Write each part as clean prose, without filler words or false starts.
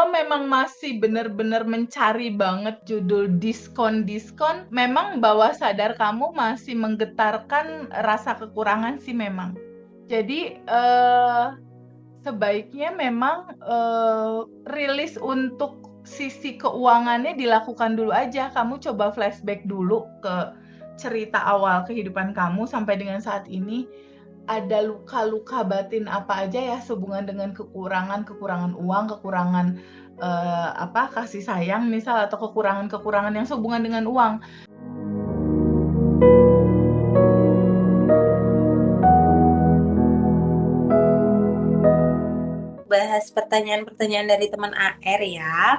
kalau memang masih benar-benar mencari banget judul diskon-diskon, memang bawah sadar kamu masih menggetarkan rasa kekurangan sih memang. Jadi sebaiknya memang rilis untuk sisi keuangannya dilakukan dulu aja. Kamu coba flashback dulu ke cerita awal kehidupan kamu sampai dengan saat ini. Ada luka-luka batin apa aja ya sehubungan dengan kekurangan uang, kekurangan kasih sayang misal, atau kekurangan-kekurangan yang sehubungan dengan uang. Bahas pertanyaan-pertanyaan dari teman AR ya.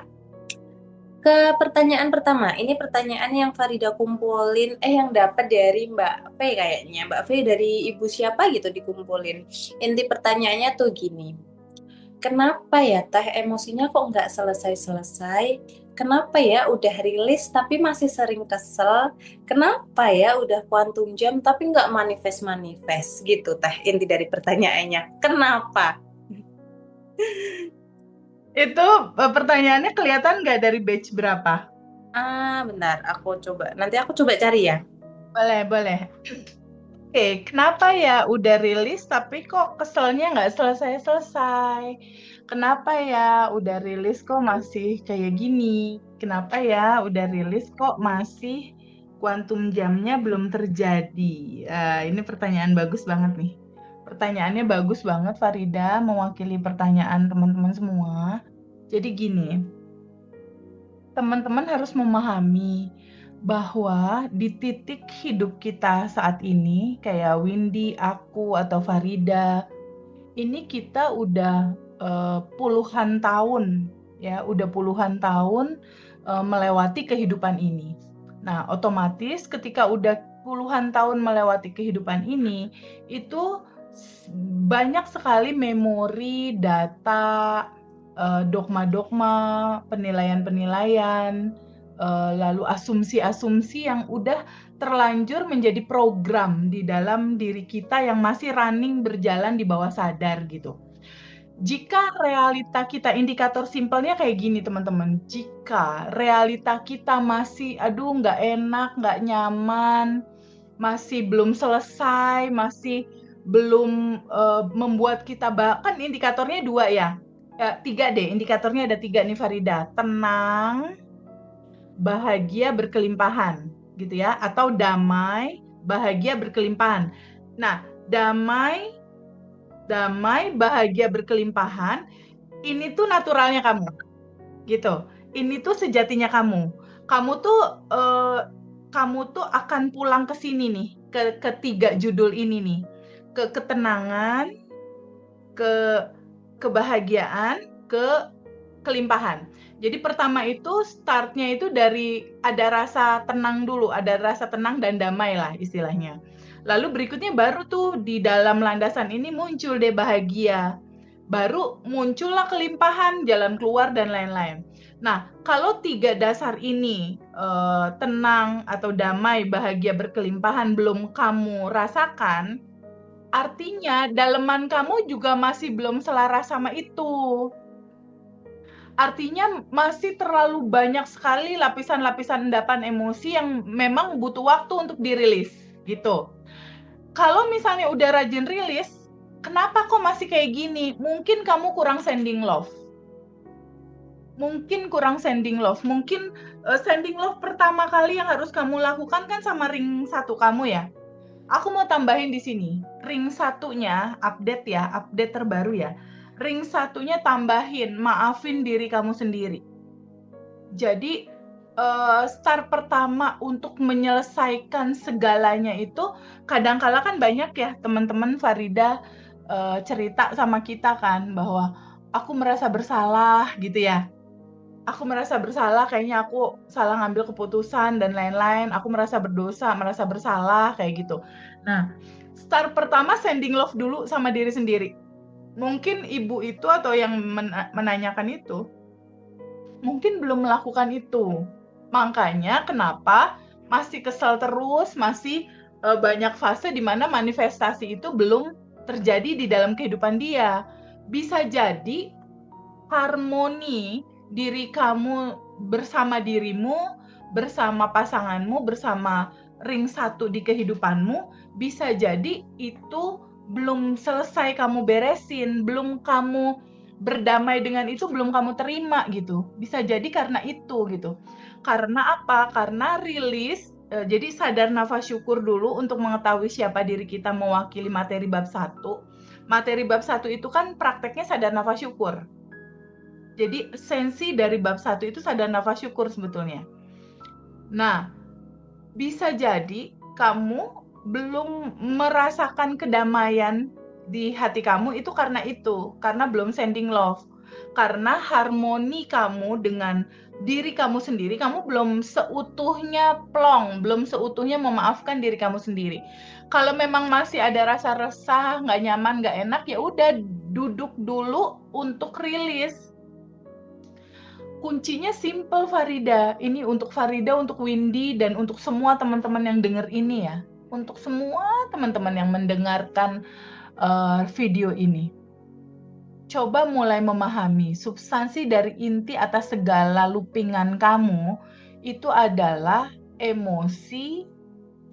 Ke pertanyaan pertama, ini pertanyaan yang Farida kumpulin, yang dapat dari Mbak V kayaknya. Mbak V dari ibu siapa gitu dikumpulin. Inti pertanyaannya tuh gini, kenapa ya teh emosinya kok nggak selesai-selesai? Kenapa ya udah rilis tapi masih sering kesel? Kenapa ya udah kuantum jam tapi nggak manifest-manifest gitu teh inti dari pertanyaannya. Kenapa? Itu pertanyaannya kelihatan nggak dari batch berapa? Bentar, nanti aku coba cari ya. Boleh, boleh. Oke, kenapa ya udah rilis tapi kok keselnya nggak selesai-selesai? Kenapa ya udah rilis kok masih kayak gini? Kenapa ya udah rilis kok masih kuantum jamnya belum terjadi? Ini pertanyaan bagus banget nih. Pertanyaannya bagus banget, Farida, mewakili pertanyaan teman-teman semua. Jadi gini, teman-teman harus memahami bahwa di titik hidup kita saat ini, kayak Windy, aku, atau Farida, ini kita udah puluhan tahun, ya, udah puluhan tahun melewati kehidupan ini. Nah, otomatis ketika udah puluhan tahun melewati kehidupan ini, itu banyak sekali memori, data, dogma-dogma, penilaian-penilaian, lalu asumsi-asumsi yang udah terlanjur menjadi program di dalam diri kita yang masih running berjalan di bawah sadar gitu. Jika realita kita, indikator simpelnya kayak gini teman-teman, jika realita kita masih aduh nggak enak, nggak nyaman, masih belum selesai, masih belum membuat kita kan indikatornya 2 ya. 3 deh, indikatornya ada 3 nih Farida. Tenang, bahagia berkelimpahan gitu ya, atau damai, bahagia berkelimpahan. Nah, damai, bahagia berkelimpahan, ini tuh naturalnya kamu gitu. Ini tuh sejatinya kamu. Kamu tuh akan pulang ke sini nih, ke ketiga judul ini nih. Ke ketenangan, ke kebahagiaan, ke kelimpahan. Jadi pertama itu startnya itu dari ada rasa tenang dulu, ada rasa tenang dan damai lah istilahnya. Lalu berikutnya baru tuh di dalam landasan ini muncul deh bahagia. Baru muncullah kelimpahan, jalan keluar dan lain-lain. Nah, kalau 3 dasar ini tenang atau damai, bahagia, berkelimpahan belum kamu rasakan, artinya daleman kamu juga masih belum selaras sama itu. Artinya masih terlalu banyak sekali lapisan-lapisan endapan emosi yang memang butuh waktu untuk dirilis, gitu. Kalau misalnya udah rajin rilis, kenapa kok masih kayak gini? Mungkin kamu kurang sending love. Mungkin sending love pertama kali yang harus kamu lakukan kan sama ring 1 kamu ya. Aku mau tambahin di sini, ring satunya update terbaru ya. Ring satunya tambahin, maafin diri kamu sendiri. Jadi start pertama untuk menyelesaikan segalanya itu, kadangkala kan banyak ya teman-teman Farida cerita sama kita kan bahwa aku merasa bersalah gitu ya. Aku merasa bersalah, kayaknya aku salah ngambil keputusan dan lain-lain. Aku merasa berdosa, merasa bersalah kayak gitu. Nah, start pertama sending love dulu sama diri sendiri. Mungkin ibu itu atau yang menanyakan itu mungkin belum melakukan itu. Makanya kenapa masih kesal terus, masih banyak fase di mana manifestasi itu belum terjadi di dalam kehidupan dia. Bisa jadi harmoni diri kamu bersama dirimu, bersama pasanganmu, bersama ring satu di kehidupanmu, bisa jadi itu belum selesai kamu beresin, belum kamu berdamai dengan itu, belum kamu terima gitu. Bisa jadi karena itu gitu. Karena apa? Karena rilis, jadi sadar nafas syukur dulu untuk mengetahui siapa diri kita mewakili materi bab 1. Materi bab 1 itu kan prakteknya sadar nafas syukur. Jadi esensi dari bab 1 itu sadar nafas syukur sebetulnya. Nah, bisa jadi kamu belum merasakan kedamaian di hati kamu itu, karena belum sending love. Karena harmoni kamu dengan diri kamu sendiri, kamu belum seutuhnya plong, belum seutuhnya memaafkan diri kamu sendiri. Kalau memang masih ada rasa resah, nggak nyaman, nggak enak, ya udah duduk dulu untuk rilis. Kuncinya simple Farida. Ini untuk Farida, untuk Windy, dan untuk semua teman-teman yang dengar ini ya. Untuk semua teman-teman yang mendengarkan video ini. Coba mulai memahami substansi dari inti atas segala loopingan kamu itu adalah emosi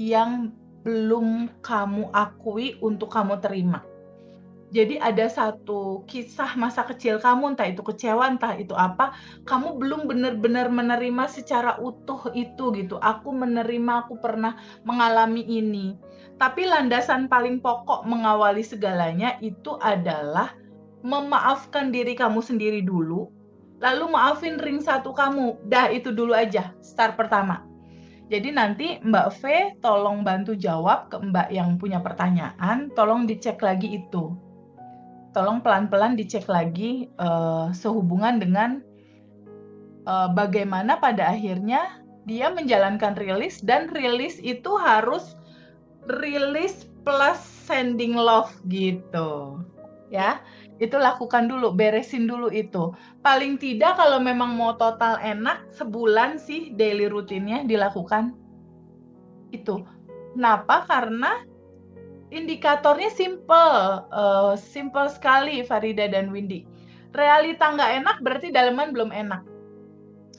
yang belum kamu akui untuk kamu terima. Jadi ada satu kisah masa kecil kamu, entah itu kecewa, entah itu apa, kamu belum benar-benar menerima secara utuh itu gitu. Aku menerima, aku pernah mengalami ini. Tapi landasan paling pokok mengawali segalanya itu adalah memaafkan diri kamu sendiri dulu, lalu maafin ring satu kamu. Dah, itu dulu aja, start pertama. Jadi nanti Mbak V tolong bantu jawab ke Mbak yang punya pertanyaan, tolong dicek lagi itu. Tolong pelan-pelan dicek lagi sehubungan dengan bagaimana pada akhirnya dia menjalankan rilis, dan rilis itu harus rilis plus sending love gitu. Ya, itu lakukan dulu, beresin dulu itu. Paling tidak kalau memang mau total enak, sebulan sih daily rutinnya dilakukan. Itu. Kenapa? Karena indikatornya simple sekali Farida dan Windy. Realita nggak enak berarti daleman belum enak.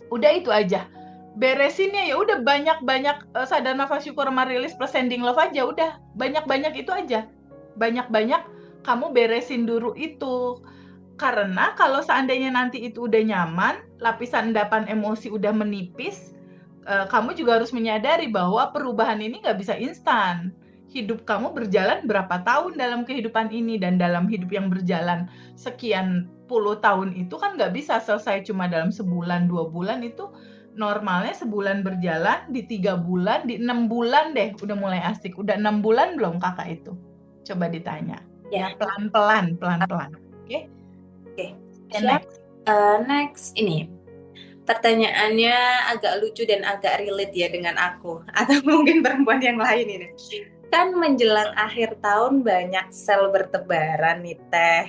Udah itu aja. Beresinnya ya udah banyak-banyak sadar nafas syukur sama rilis plus sending love aja, udah banyak-banyak itu aja. Banyak-banyak kamu beresin dulu itu. Karena kalau seandainya nanti itu udah nyaman, lapisan endapan emosi udah menipis, kamu juga harus menyadari bahwa perubahan ini nggak bisa instan. Hidup kamu berjalan berapa tahun dalam kehidupan ini, dan dalam hidup yang berjalan sekian puluh tahun itu kan nggak bisa selesai cuma dalam sebulan, 2 bulan. Itu normalnya sebulan berjalan, di 3 bulan, di 6 bulan deh udah mulai asik. Udah 6 bulan belum kakak itu? Coba ditanya. Ya, pelan-pelan. Oke? Oke. Next ini. Pertanyaannya agak lucu dan agak relate ya dengan aku, atau mungkin perempuan yang lain ini. Kan menjelang akhir tahun banyak sel bertebaran nih Teh.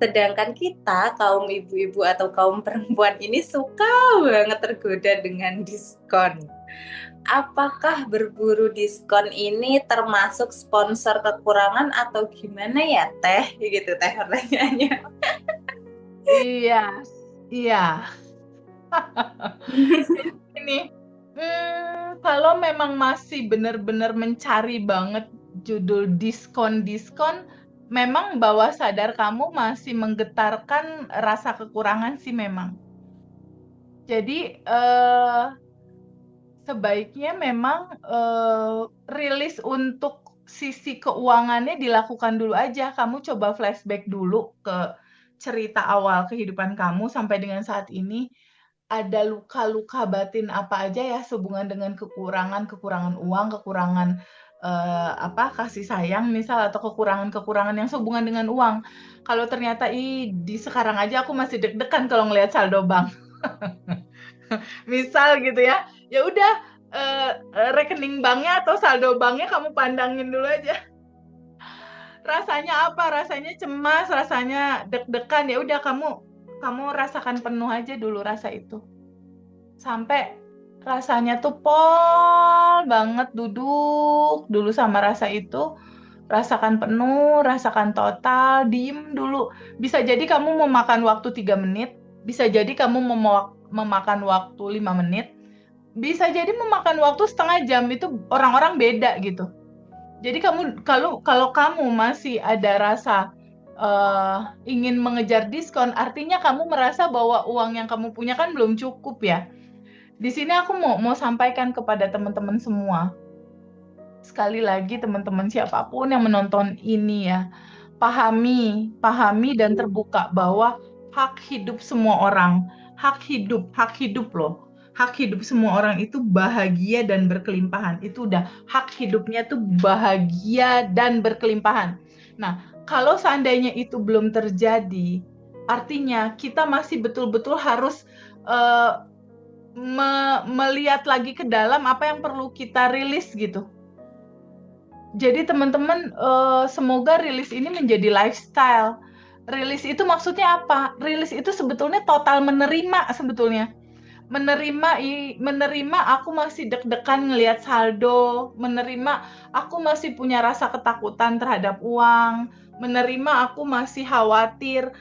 Sedangkan kita kaum ibu-ibu atau kaum perempuan ini suka banget tergoda dengan diskon. Apakah berburu diskon ini termasuk sponsor kekurangan atau gimana ya Teh? Gitu Teh pertanyaannya. Iya. Ini, kalau memang masih benar-benar mencari banget judul diskon, memang bawah sadar kamu masih menggetarkan rasa kekurangan sih memang. Jadi sebaiknya memang rilis untuk sisi keuangannya dilakukan dulu aja. Kamu coba flashback dulu ke cerita awal kehidupan kamu sampai dengan saat ini. Ada luka-luka batin apa aja ya sehubungan dengan kekurangan uang, kekurangan kasih sayang misal, atau kekurangan yang sehubungan dengan uang. Kalau ternyata di sekarang aja aku masih deg-degan kalau ngelihat saldo bank. Misal gitu ya. Ya udah rekening banknya atau saldo banknya kamu pandangin dulu aja. Rasanya apa? Rasanya cemas, rasanya deg-degan, ya udah kamu rasakan penuh aja dulu rasa itu. Sampai rasanya tuh pol banget, duduk dulu sama rasa itu. Rasakan penuh, rasakan total, diem dulu. Bisa jadi kamu mau makan waktu 3 menit, Bisa jadi kamu memakan waktu 5 menit, bisa jadi memakan waktu setengah jam, itu orang-orang beda gitu. Jadi kalau kamu masih ada rasa ingin mengejar diskon, artinya kamu merasa bahwa uang yang kamu punya kan belum cukup ya. Di sini aku mau sampaikan kepada teman-teman semua. Sekali lagi teman-teman siapapun yang menonton ini ya, pahami dan terbuka bahwa hak hidup semua orang, hak hidup loh. Hak hidup semua orang itu bahagia dan berkelimpahan. Itu udah hak hidupnya tuh bahagia dan berkelimpahan. Nah, kalau seandainya itu belum terjadi, artinya kita masih betul-betul harus uh, melihat lagi ke dalam apa yang perlu kita rilis gitu. Jadi teman-teman, semoga rilis ini menjadi lifestyle. Rilis itu maksudnya apa? Rilis itu sebetulnya total menerima sebetulnya. Menerima aku masih deg-degan ngelihat saldo, menerima aku masih punya rasa ketakutan terhadap uang, menerima aku masih khawatir.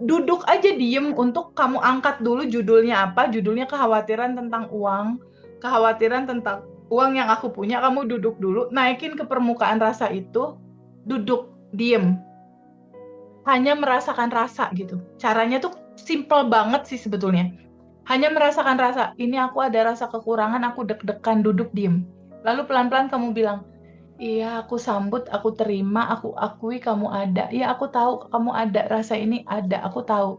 Duduk aja diem untuk kamu angkat dulu judulnya apa? Judulnya kekhawatiran tentang uang, kekhawatiran tentang uang yang aku punya. Kamu duduk dulu, naikin ke permukaan rasa itu, duduk, diem. Hanya merasakan rasa gitu. Caranya tuh simple banget sih sebetulnya. Hanya merasakan rasa, ini aku ada rasa kekurangan, aku deg-degan, duduk diem. Lalu pelan-pelan kamu bilang, iya aku sambut, aku terima, aku akui kamu ada. Iya aku tahu kamu ada, rasa ini ada, aku tahu.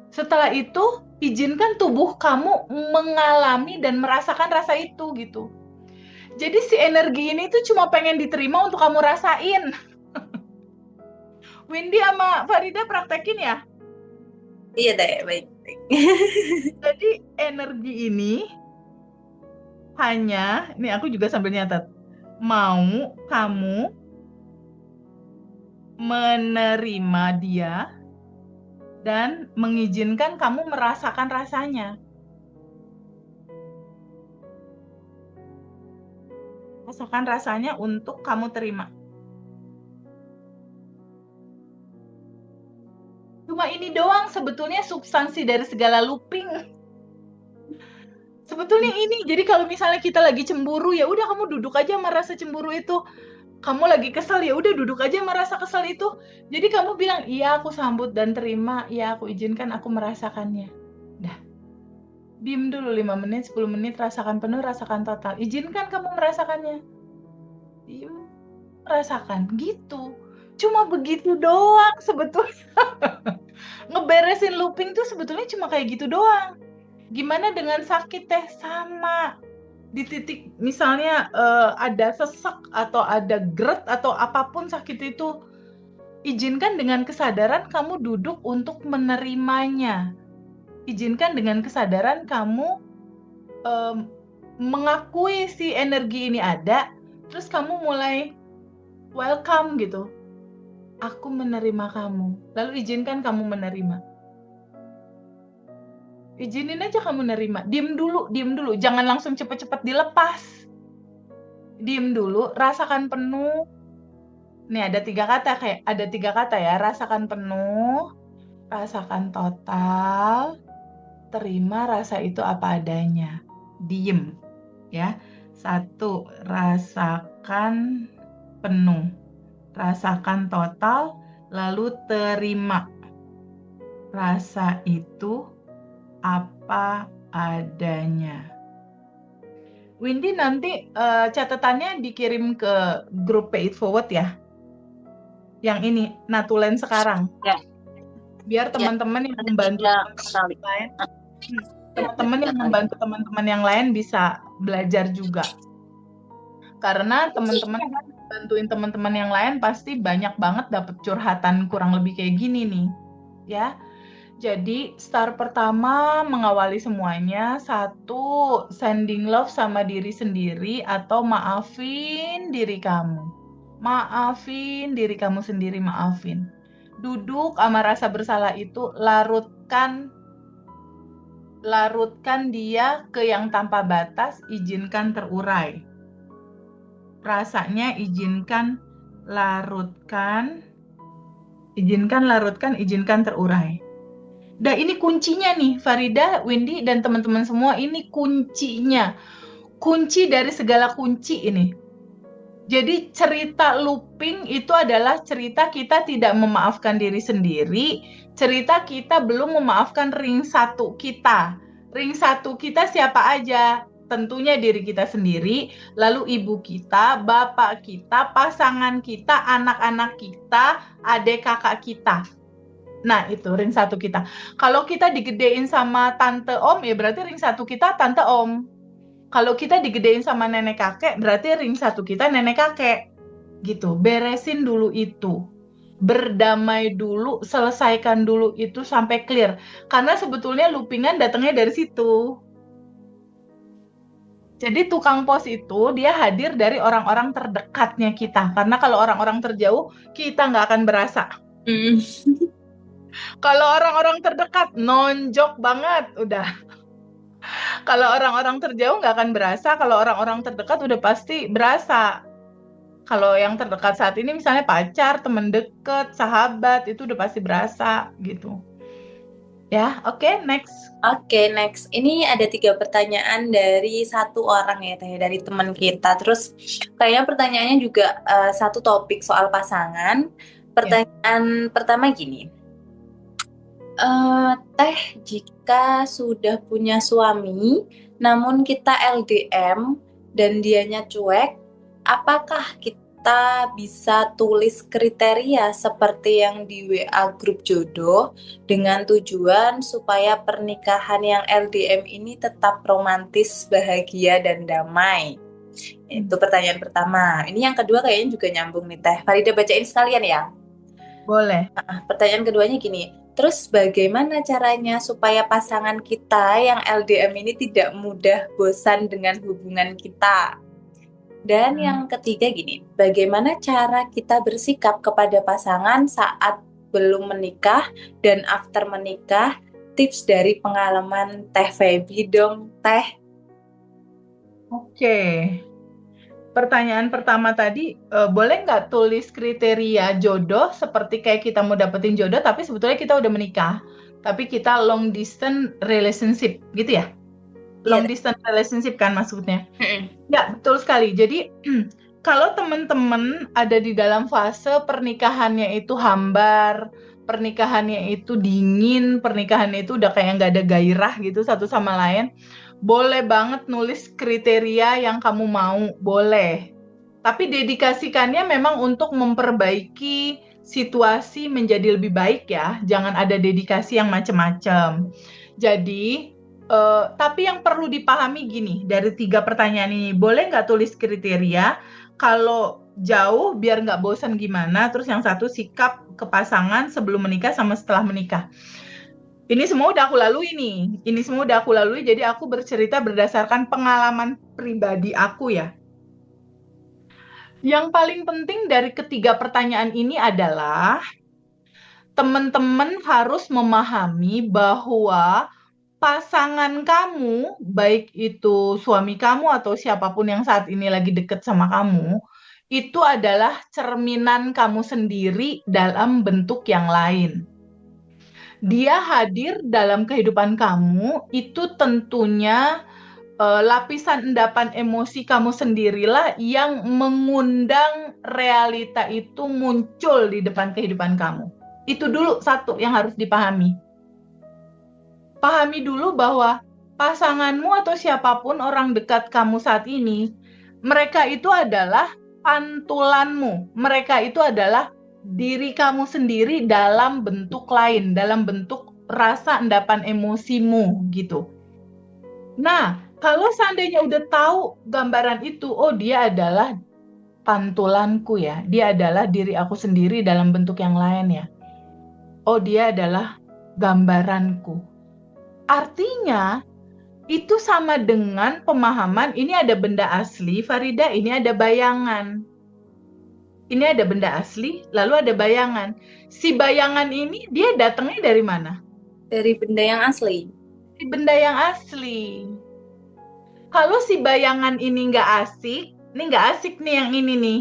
Setelah itu, izinkan tubuh kamu mengalami dan merasakan rasa itu gitu. Jadi si energi ini tuh cuma pengen diterima untuk kamu rasain. Windy sama Farida praktekin ya? Iya deh, baik. Jadi energi ini hanya, nih aku juga sambil nyatet, mau kamu menerima dia dan mengizinkan kamu merasakan rasanya. Rasakan rasanya untuk kamu terima. Cuma ini doang sebetulnya substansi dari segala looping. Sebetulnya ini, jadi kalau misalnya kita lagi cemburu, ya udah kamu duduk aja merasa cemburu itu. Kamu lagi kesel, ya udah duduk aja merasa kesel itu. Jadi kamu bilang, iya aku sambut dan terima, iya aku izinkan aku merasakannya. Dah. Diem dulu 5 menit, 10 menit, rasakan penuh, rasakan total. Izinkan kamu merasakannya. Diem, rasakan. Gitu. Cuma begitu doang sebetulnya. Ngeberesin looping tuh sebetulnya cuma kayak gitu doang. Gimana dengan sakit teh? Sama. Di titik misalnya ada sesak atau ada gerd atau apapun sakit itu, izinkan dengan kesadaran kamu duduk untuk menerimanya. Izinkan dengan kesadaran kamu mengakui si energi ini ada, terus kamu mulai welcome gitu. Aku menerima kamu. Lalu izinkan kamu menerima. Izinin aja kamu nerima. Diem dulu. Jangan langsung cepet-cepet dilepas. Diem dulu, rasakan penuh. Nih ada 3 kata ya. Rasakan penuh, rasakan total, terima rasa itu apa adanya. Diem. Ya. 1, rasakan penuh. Rasakan total, lalu terima. Rasa itu apa adanya. Windy nanti catatannya dikirim ke grup Pay It Forward ya. Yang ini, Natulen sekarang. Ya. Biar teman-teman yang membantu teman-teman lain, teman-teman yang membantu teman-teman yang lain bisa belajar juga. Karena teman-teman bantuin teman-teman yang lain pasti banyak banget dapat curhatan kurang lebih kayak gini nih. Ya. Jadi start pertama mengawali semuanya, 1, sending love sama diri sendiri atau maafin diri kamu. Maafin diri kamu sendiri, maafin. Duduk sama rasa bersalah itu, larutkan dia ke yang tanpa batas, izinkan terurai. Rasanya izinkan larutkan, izinkan terurai. Nah, ini kuncinya nih, Farida, Windy, dan teman-teman semua, ini kuncinya. Kunci dari segala kunci ini. Jadi cerita looping itu adalah cerita kita tidak memaafkan diri sendiri, cerita kita belum memaafkan ring satu kita. Ring satu kita siapa aja? Tentunya diri kita sendiri, lalu ibu kita, bapak kita, pasangan kita, anak-anak kita, adik kakak kita. Nah, itu ring satu kita. Kalau kita digedein sama tante om, ya berarti ring satu kita tante om. Kalau kita digedein sama nenek kakek, berarti ring satu kita nenek kakek. Gitu, beresin dulu itu. Berdamai dulu, selesaikan dulu itu sampai clear. Karena sebetulnya loopingan datangnya dari situ. Jadi tukang pos itu dia hadir dari orang-orang terdekatnya kita. Karena kalau orang-orang terjauh, kita nggak akan berasa. Kalau orang-orang terdekat, nonjok banget, udah. Kalau orang-orang terjauh nggak akan berasa, kalau orang-orang terdekat udah pasti berasa. Kalau yang terdekat saat ini misalnya pacar, teman deket, sahabat, itu udah pasti berasa gitu. Ya, oke, next. Oke, next. Ini ada 3 pertanyaan dari satu orang ya, Teh, dari teman kita. Terus kayaknya pertanyaannya juga satu topik soal pasangan. Pertanyaan pertama gini. Teh, jika sudah punya suami, namun kita LDM dan dianya cuek, apakah kita bisa tulis kriteria seperti yang di WA grup jodoh dengan tujuan supaya pernikahan yang LDM ini tetap romantis, bahagia, dan damai? Itu pertanyaan pertama. Ini yang kedua kayaknya juga nyambung nih, Teh. Farida bacain sekalian ya. Boleh. Pertanyaan keduanya gini, terus bagaimana caranya supaya pasangan kita yang LDM ini tidak mudah bosan dengan hubungan kita? Dan yang ketiga gini, bagaimana cara kita bersikap kepada pasangan saat belum menikah dan after menikah? Tips dari pengalaman Teh Feby dong, Teh. Oke. Pertanyaan pertama tadi, boleh nggak tulis kriteria jodoh seperti kayak kita mau dapetin jodoh, tapi sebetulnya kita udah menikah. Tapi kita long distance relationship, gitu ya? Long distance relationship kan maksudnya? Ya, betul sekali. Jadi, kalau teman-teman ada di dalam fase pernikahannya itu hambar, pernikahannya itu dingin, pernikahannya itu udah kayak nggak ada gairah gitu satu sama lain, boleh banget nulis kriteria yang kamu mau, boleh. Tapi dedikasikannya memang untuk memperbaiki situasi menjadi lebih baik ya. Jangan ada dedikasi yang macam-macam. Jadi, tapi yang perlu dipahami gini, dari 3 pertanyaan ini, boleh nggak tulis kriteria? Kalau jauh, biar nggak bosan gimana. Terus yang satu, sikap ke pasangan sebelum menikah sama setelah menikah. Ini semua udah aku lalui nih. Ini semua udah aku lalui, jadi aku bercerita berdasarkan pengalaman pribadi aku ya. Yang paling penting dari ketiga pertanyaan ini adalah teman-teman harus memahami bahwa pasangan kamu, baik itu suami kamu atau siapapun yang saat ini lagi deket sama kamu, itu adalah cerminan kamu sendiri dalam bentuk yang lain. Dia hadir dalam kehidupan kamu, itu tentunya lapisan endapan emosi kamu sendirilah yang mengundang realita itu muncul di depan kehidupan kamu. Itu dulu satu yang harus dipahami. Pahami dulu bahwa pasanganmu atau siapapun orang dekat kamu saat ini, mereka itu adalah pantulanmu. Mereka itu adalah diri kamu sendiri dalam bentuk lain, dalam bentuk rasa endapan emosimu gitu. Nah, kalau seandainya udah tahu gambaran itu, oh dia adalah pantulanku ya, dia adalah diri aku sendiri dalam bentuk yang lain ya. Oh dia adalah gambaranku. Artinya, itu sama dengan pemahaman, ini ada benda asli, Farida, ini ada bayangan. Ini ada benda asli, lalu ada bayangan. Si bayangan ini, dia datangnya dari mana? Dari benda yang asli. Dari benda yang asli. Kalau si bayangan ini nggak asik, ini nggak asik nih yang ini nih.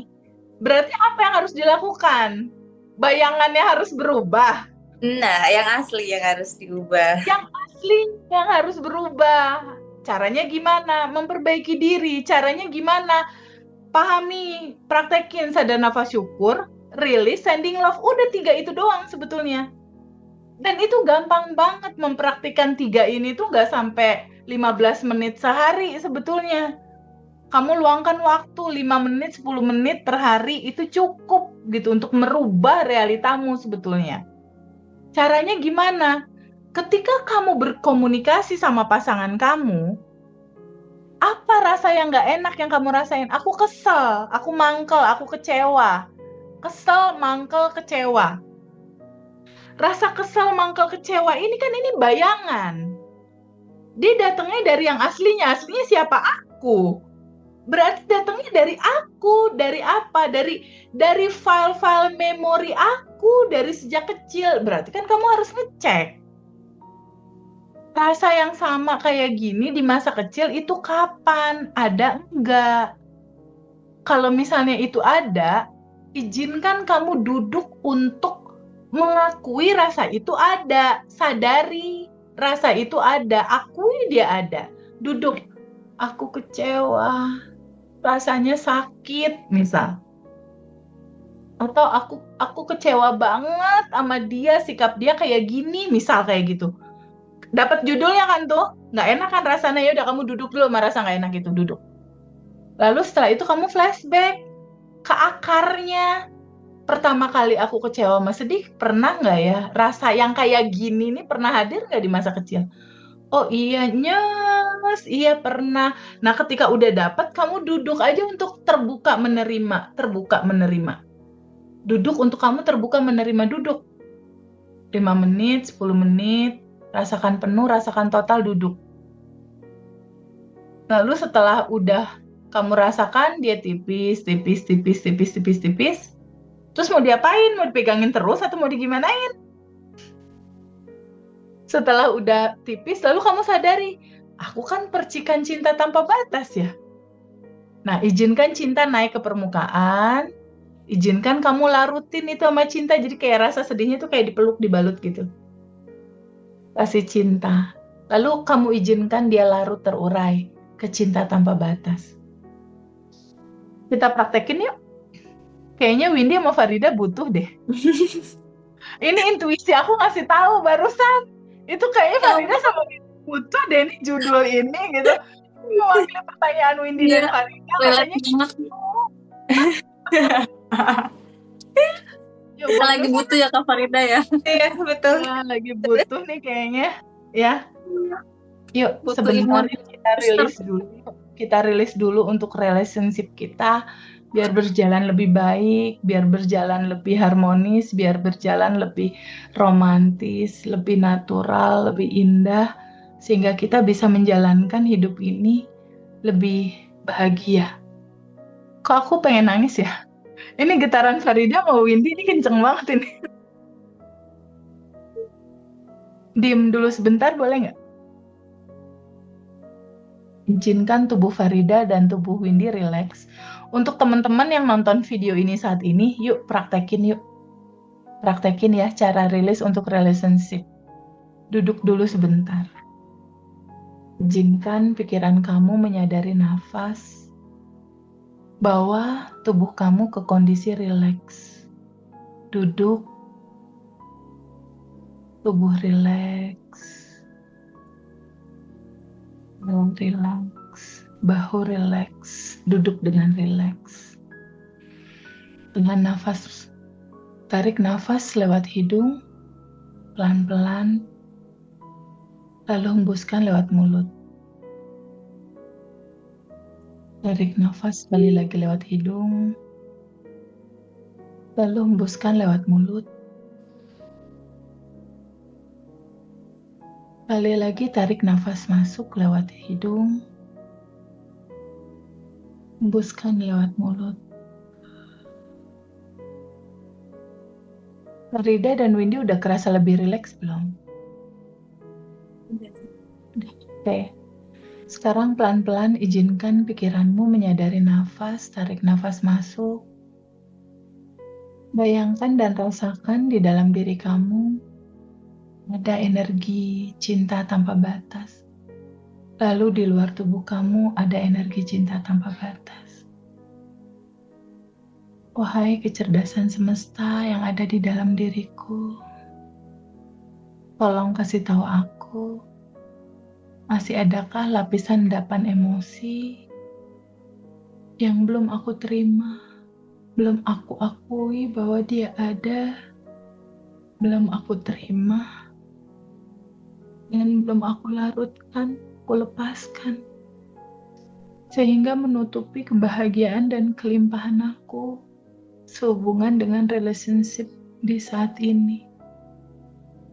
Berarti apa yang harus dilakukan? Bayangannya harus berubah. Nah, yang asli yang harus diubah. Yang asli yang harus berubah. Caranya gimana? Memperbaiki diri. Caranya gimana? Pahami, praktekin sadar nafas syukur, rilis, sending love. Udah 3 itu doang sebetulnya. Dan itu gampang banget mempraktikkan 3 ini tuh nggak sampai 15 menit sehari sebetulnya. Kamu luangkan waktu 5 menit, 10 menit per hari itu cukup gitu untuk merubah realitamu sebetulnya. Caranya gimana? Ketika kamu berkomunikasi sama pasangan kamu, apa rasa yang nggak enak yang kamu rasain? Aku kesel, aku mangkel, aku kecewa. Kesel, mangkel, kecewa. Rasa kesel, mangkel, kecewa ini kan ini bayangan. Dia datangnya dari yang aslinya. Aslinya siapa? Aku. Berarti datangnya dari aku, dari apa? Dari file-file memori aku dari sejak kecil. Berarti kan kamu harus ngecek. Rasa yang sama kayak gini di masa kecil itu kapan? Ada enggak? Kalau misalnya itu ada, izinkan kamu duduk untuk mengakui rasa itu ada. Sadari rasa itu ada, akui dia ada. Duduk, aku kecewa, rasanya sakit misal. Atau aku kecewa banget sama dia, sikap dia kayak gini, misal kayak gitu. Dapat judulnya kan tuh, nggak enak kan rasanya, ya udah kamu duduk dulu sama rasa nggak enak itu, duduk. Lalu setelah itu kamu flashback ke akarnya. Pertama kali aku kecewa sama sedih, pernah nggak ya? Rasa yang kayak gini nih pernah hadir nggak di masa kecil? Oh iya, nyes, iya pernah. Nah ketika udah dapet, kamu duduk aja untuk terbuka menerima, terbuka menerima. Duduk untuk kamu terbuka menerima, duduk. 5 menit, 10 menit, rasakan penuh, rasakan total, duduk. Lalu setelah udah kamu rasakan dia tipis, tipis, tipis, tipis, tipis, tipis, terus mau diapain? Mau dipegangin terus atau mau digimanain? Setelah udah tipis, lalu kamu sadari, aku kan percikan cinta tanpa batas ya. Nah, izinkan cinta naik ke permukaan, izinkan kamu larutin itu sama cinta, jadi kayak rasa sedihnya tuh kayak dipeluk, dibalut gitu. Kasih cinta. Lalu kamu izinkan dia larut terurai ke cinta tanpa batas. Kita praktekin yuk. Kayaknya Windy sama Farida butuh deh. Ini intuisi aku ngasih tahu barusan. Itu kayaknya Farida sama Windy butuh deh nih judul ini gitu. Mewakili pertanyaan Windy dan Farida katanya Kita lagi butuh ya Kak Farida ya. Iya betul. Lagi butuh nih kayaknya ya. Yuk Butuh sebentar imun. kita rilis dulu. Kita rilis dulu untuk relationship kita biar berjalan lebih baik, biar berjalan lebih harmonis, biar berjalan lebih romantis, lebih natural, lebih indah, sehingga kita bisa menjalankan hidup ini lebih bahagia. Kok aku pengen nangis ya? Ini getaran Farida sama Windy ini kenceng banget ini. Diem dulu sebentar boleh nggak? Izinkan tubuh Farida dan tubuh Windy rileks. Untuk teman-teman yang nonton video ini saat ini, yuk praktekin yuk. Praktekin ya cara rilis untuk relationship. Duduk dulu sebentar. Izinkan pikiran kamu menyadari nafas. Bawa tubuh kamu ke kondisi rileks. Duduk. Tubuh rileks. Rileks. Bahu rileks. Duduk dengan rileks. Dengan nafas, tarik nafas lewat hidung, pelan-pelan, lalu hembuskan lewat mulut. Tarik nafas sekali lagi lewat hidung, lalu hembuskan lewat mulut. Sekali lagi tarik nafas masuk lewat hidung, hembuskan lewat mulut. Farida dan Windy udah kerasa lebih rileks belum? Oke. Sekarang pelan-pelan izinkan pikiranmu menyadari nafas, tarik nafas masuk. Bayangkan dan rasakan di dalam diri kamu Ada energi cinta tanpa batas. Lalu di luar tubuh kamu ada energi cinta tanpa batas. Wahai kecerdasan semesta yang ada di dalam diriku, tolong kasih tahu aku, masih adakah lapisan endapan emosi yang belum aku terima, belum aku akui bahwa dia ada, belum aku terima, dan belum aku larutkan, aku lepaskan, sehingga menutupi kebahagiaan dan kelimpahan aku sehubungan dengan relationship di saat ini.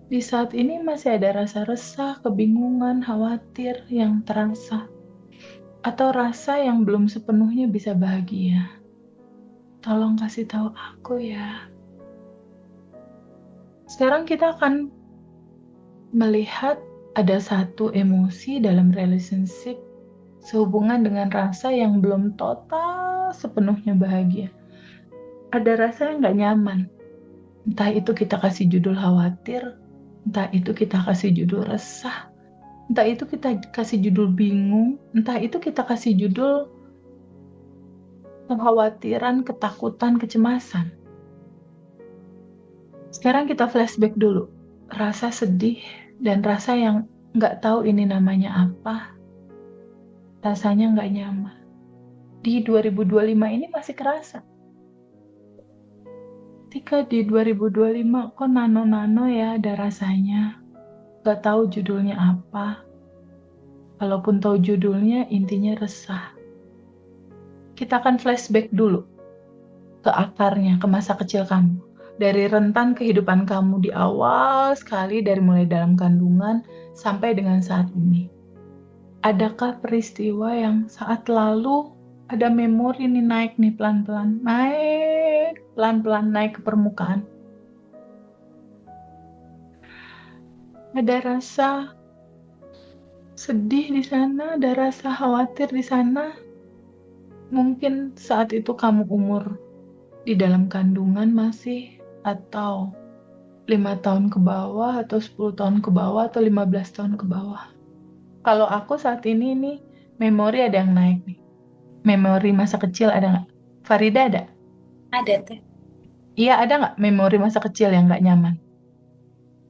Di saat ini masih ada rasa resah, kebingungan, khawatir yang terasa, atau rasa yang belum sepenuhnya bisa bahagia. Tolong kasih tahu aku ya. Sekarang kita akan melihat ada satu emosi dalam relationship sehubungan dengan rasa yang belum total sepenuhnya bahagia. Ada rasa yang gak nyaman. Entah itu kita kasih judul khawatir, entah itu kita kasih judul resah, entah itu kita kasih judul bingung, entah itu kita kasih judul kekhawatiran, ketakutan, kecemasan. Sekarang kita flashback dulu. Rasa sedih dan rasa yang nggak tahu ini namanya apa, rasanya nggak nyaman. Di 2025 ini masih kerasa. Ketika di 2025 kok nano-nano ya ada rasanya. Nggak tahu judulnya apa. Kalaupun tahu judulnya intinya resah. Kita akan flashback dulu ke akarnya, ke masa kecil kamu. Dari rentan kehidupan kamu di awal sekali, dari mulai dalam kandungan sampai dengan saat ini. Adakah peristiwa yang saat lalu ada memori nih naik nih pelan-pelan, naik ke permukaan. Ada rasa sedih di sana, ada rasa khawatir di sana. Mungkin saat itu kamu umur di dalam kandungan masih, atau 5 tahun ke bawah, atau 10 tahun ke bawah, atau 15 tahun ke bawah. Kalau aku saat ini nih, memori ada yang naik nih. Memori masa kecil ada nggak? Farida ada? Ada teh. Iya, ada nggak memori masa kecil yang nggak nyaman?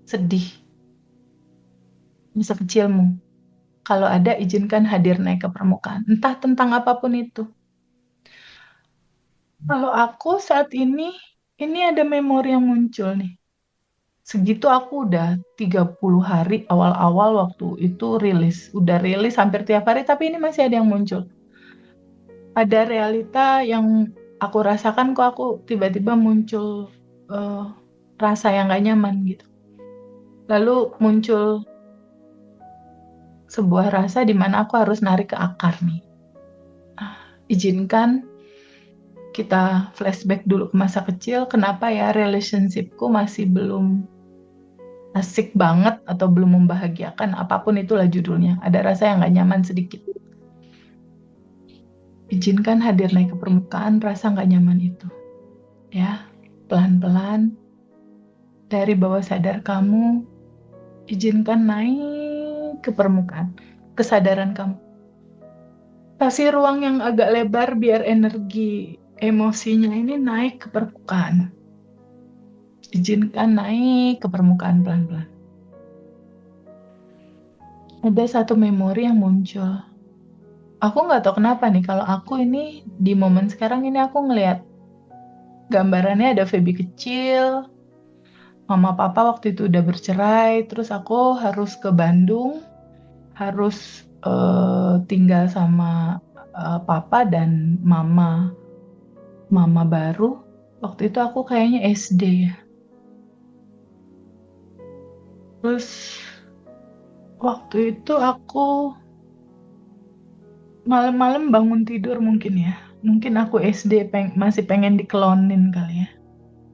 Sedih, masa kecilmu. Kalau ada, izinkan hadir naik ke permukaan. Entah tentang apapun itu. Kalau aku saat ini ada memori yang muncul nih. Segitu aku udah 30 hari awal-awal waktu itu rilis. Udah rilis hampir tiap hari, tapi ini masih ada yang muncul. Ada realita yang aku rasakan kok aku tiba-tiba muncul rasa yang gak nyaman gitu. Lalu muncul sebuah rasa di mana aku harus narik ke akar nih. Izinkan kita flashback dulu ke masa kecil. Kenapa ya relationshipku masih belum asik banget atau belum membahagiakan, apapun itulah judulnya. Ada rasa yang gak nyaman sedikit. Izinkan hadir naik ke permukaan rasa gak nyaman itu. Ya, pelan-pelan dari bawah sadar kamu, izinkan naik ke permukaan, kesadaran kamu. Kasih ruang yang agak lebar biar energi emosinya ini naik ke permukaan. Izinkan naik ke permukaan pelan-pelan. Ada satu memori yang muncul. Aku nggak tahu kenapa nih, kalau aku ini di momen sekarang ini aku ngelihat gambarannya ada Feby kecil, mama papa waktu itu udah bercerai, terus aku harus ke Bandung, harus tinggal sama papa dan mama baru. Waktu itu aku kayaknya SD ya. Terus waktu itu aku malam-malam bangun tidur mungkin ya. Mungkin aku SD masih pengen dikelonin kali ya.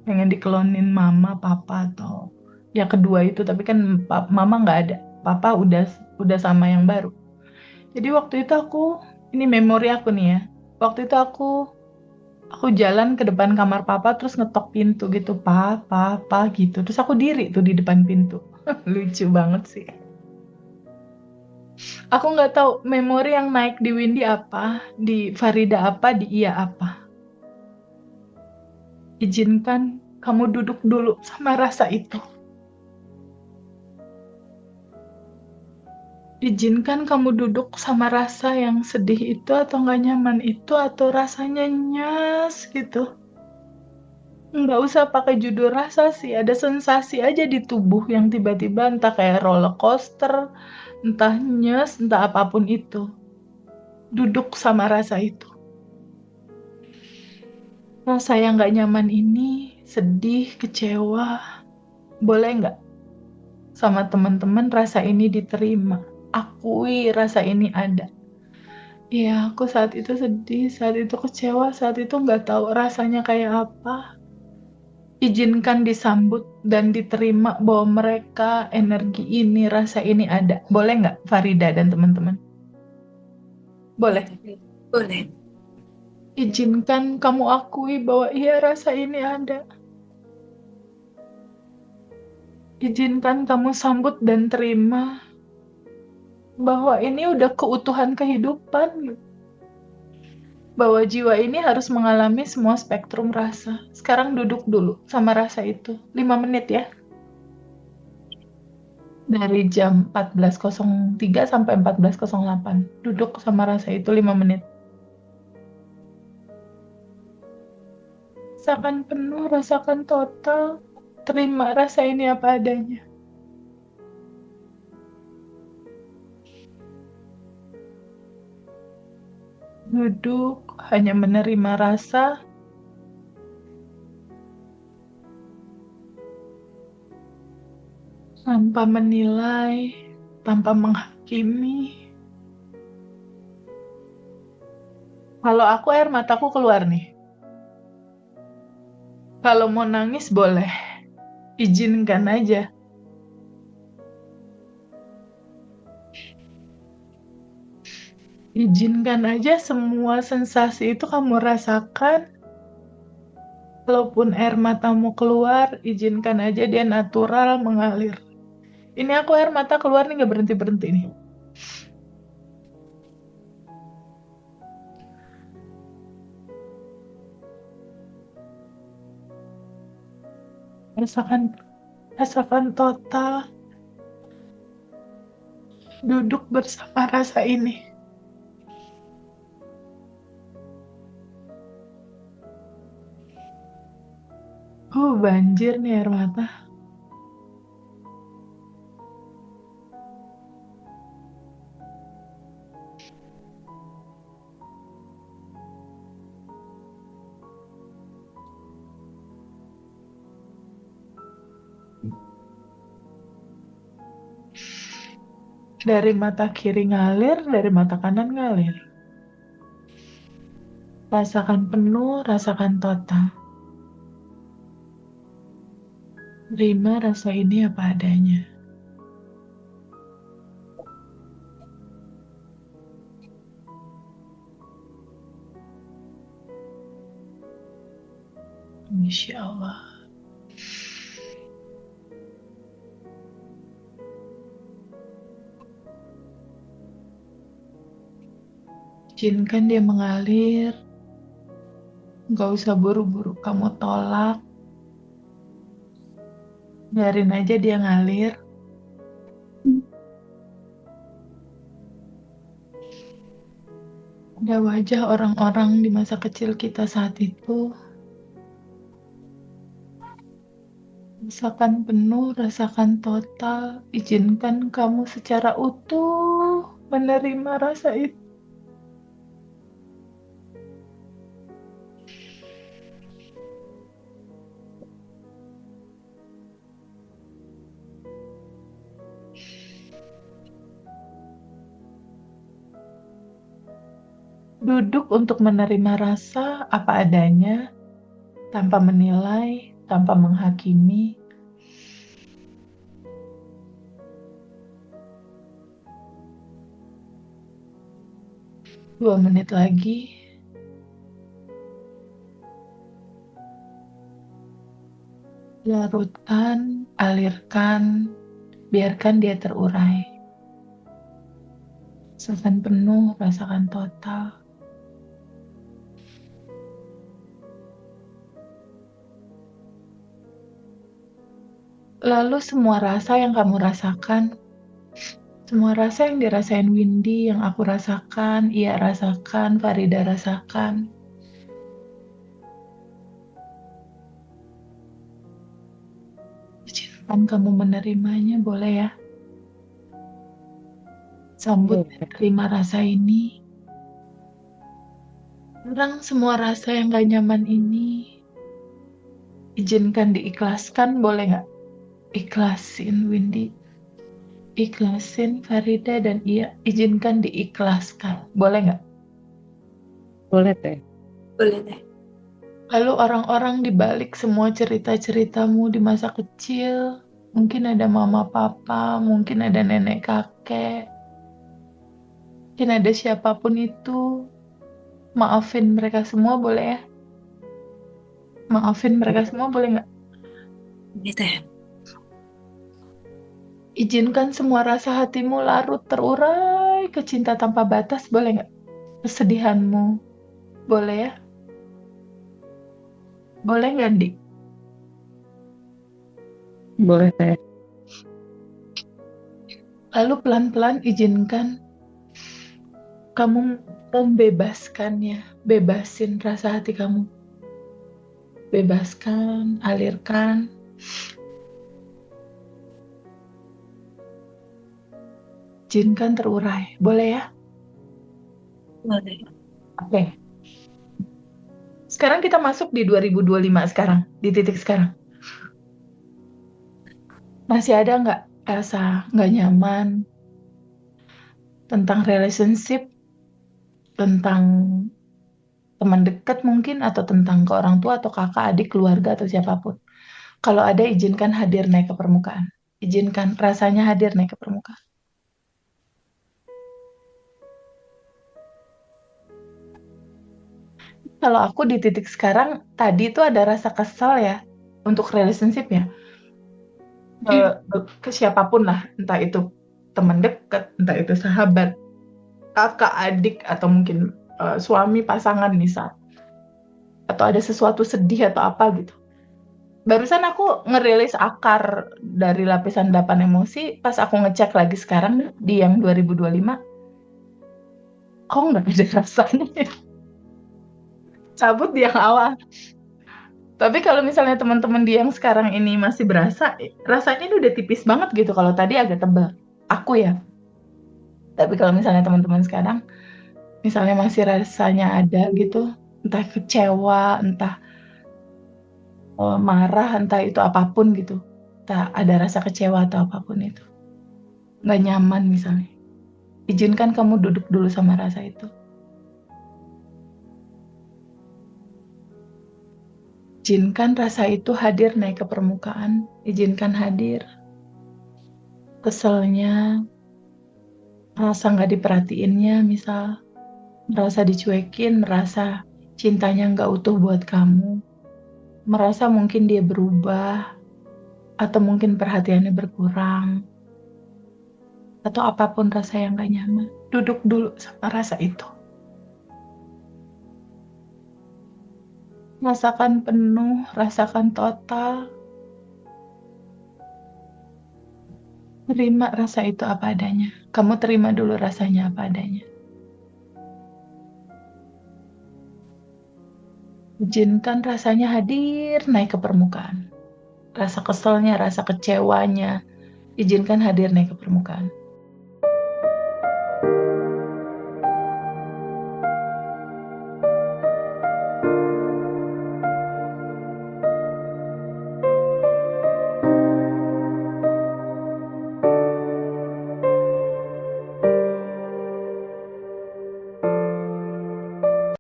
Pengen dikelonin mama, papa, atau ya kedua itu. Tapi kan mama nggak ada. Papa udah sama yang baru. Jadi waktu itu ini memori aku nih ya. Waktu itu aku jalan ke depan kamar papa terus ngetok pintu gitu. Papa gitu. Terus aku diri tuh di depan pintu. Lucu banget sih. Aku nggak tahu memori yang naik di Windy apa, di Farida apa, di Iya apa. Izinkan kamu duduk dulu sama rasa itu. Izinkan kamu duduk sama rasa yang sedih itu atau nggak nyaman itu atau rasanya nyes gitu. Nggak usah pakai judul rasa sih, ada sensasi aja di tubuh yang tiba-tiba entah kayak roller coaster, entah nyes, entah apapun itu. Duduk sama rasa itu. Rasa yang nggak nyaman ini, sedih, kecewa, boleh nggak sama teman-teman rasa ini diterima? Akui rasa ini ada. Iya, aku saat itu sedih, saat itu kecewa, saat itu nggak tahu rasanya kayak apa. Izinkan disambut dan diterima bahwa mereka, energi ini, rasa ini ada. Boleh nggak, Farida dan teman-teman? Boleh. Boleh. Izinkan kamu akui bahwa iya rasa ini ada. Izinkan kamu sambut dan terima bahwa ini udah keutuhan kehidupan. Bahwa jiwa ini harus mengalami semua spektrum rasa. Sekarang duduk dulu sama rasa itu. 5 menit ya. Dari jam 14.03 sampai 14.08. Duduk sama rasa itu 5 menit. Rasakan penuh, rasakan total. Terima rasa ini apa adanya. Duduk, hanya menerima rasa. Tanpa menilai, tanpa menghakimi. Kalau aku air mataku keluar nih. Kalau mau nangis boleh. Izinkan aja. Izinkan aja semua sensasi itu kamu rasakan. Walaupun air matamu keluar, izinkan aja dia natural mengalir. Ini aku air mata keluar nih gak berhenti-berhenti nih. Rasakan total. Duduk bersama rasa ini. Banjir nih air mata. Dari mata kiri ngalir, dari mata kanan ngalir. Rasakan penuh, rasakan total. Terima rasa ini apa adanya. Insya Allah. Izinkan dia mengalir. Gak usah buru-buru kamu tolak. Biarin aja dia ngalir. Ada wajah orang-orang di masa kecil kita saat itu. Rasakan penuh, rasakan total. Izinkan kamu secara utuh menerima rasa itu. Duduk untuk menerima rasa apa adanya, tanpa menilai, tanpa menghakimi. Dua menit lagi. Larutkan, alirkan, Biarkan dia terurai. Rasakan penuh, rasakan total. Lalu semua rasa yang kamu rasakan, semua rasa yang dirasain Windy, yang aku rasakan, Ia rasakan, Farida rasakan. Izinkan kamu menerimanya, boleh ya? Sambut dan terima rasa ini. Tentang semua rasa yang gak nyaman ini, izinkan diikhlaskan, boleh nggak? Ikhlasin Windy, ikhlasin Farida dan Ia, izinkan diikhlaskan, boleh nggak? Boleh teh. Boleh deh. Lalu orang-orang di balik semua cerita-ceritamu di masa kecil, mungkin ada mama papa, mungkin ada nenek kakek, mungkin ada siapapun itu, maafin mereka semua, boleh ya? Maafin mereka semua, boleh nggak? Boleh teh. Izinkan semua rasa hatimu larut terurai ke cinta tanpa batas, boleh nggak? Kesedihanmu, boleh ya? Boleh nggak, Dik? Boleh teh. Lalu pelan-pelan izinkan kamu membebaskannya, bebasin rasa hati kamu. Bebaskan, alirkan. Izinkan terurai, boleh ya? Boleh. Oke. Sekarang kita masuk di 2025 sekarang, di titik sekarang. Masih ada nggak rasa nggak nyaman tentang relationship, tentang teman dekat mungkin, atau tentang ke orang tua atau kakak, adik, keluarga, atau siapapun? Kalau ada, izinkan hadir naik ke permukaan. Izinkan rasanya hadir naik ke permukaan. Kalau aku di titik sekarang, tadi itu ada rasa kesal ya, untuk relationship ya. Ke siapapun lah, entah itu teman dekat, entah itu sahabat, kakak, adik, atau mungkin suami, pasangan misal. Atau ada sesuatu sedih atau apa gitu. Barusan aku ngerilis akar dari lapisan 8 emosi, pas aku ngecek lagi sekarang di yang 2025, kok nggak ada rasanya ya? Cabut di yang awal. Tapi kalau misalnya teman-teman di yang sekarang ini masih berasa, rasanya ini udah tipis banget gitu. Kalau tadi agak tebal, aku ya. Tapi kalau misalnya teman-teman sekarang, misalnya masih rasanya ada gitu, entah kecewa, entah marah, entah itu apapun gitu, entah ada rasa kecewa atau apapun itu, nggak nyaman misalnya, izinkan kamu duduk dulu sama rasa itu. Izinkan rasa itu hadir naik ke permukaan, izinkan hadir. Keselnya, merasa nggak diperhatiinnya misal, merasa dicuekin, merasa cintanya nggak utuh buat kamu, merasa mungkin dia berubah, atau mungkin perhatiannya berkurang, atau apapun rasa yang gak nyaman. Duduk dulu sama rasa itu. Rasakan penuh, rasakan total. Terima rasa itu apa adanya. Kamu terima dulu rasanya apa adanya. Izinkan rasanya hadir naik ke permukaan. Rasa keselnya, rasa kecewanya, izinkan hadir naik ke permukaan.